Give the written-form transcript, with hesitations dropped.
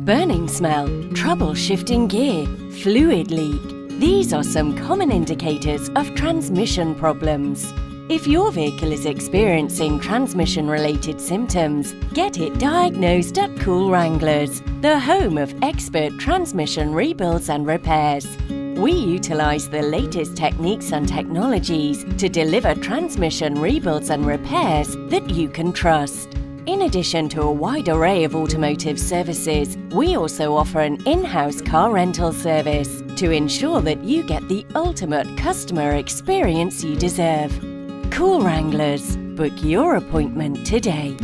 burning smell, trouble shifting gear, fluid leak. These are some common indicators of transmission problems. If your vehicle is experiencing transmission-related symptoms, get it diagnosed at Coolwranglers, the home of expert transmission rebuilds and repairs. We utilise the latest techniques and technologies to deliver transmission rebuilds and repairs that you can trust. In addition to a wide array of automotive services, we also offer an in-house car rental service to ensure that you get the ultimate customer experience you deserve. Coolwranglers. Book your appointment today.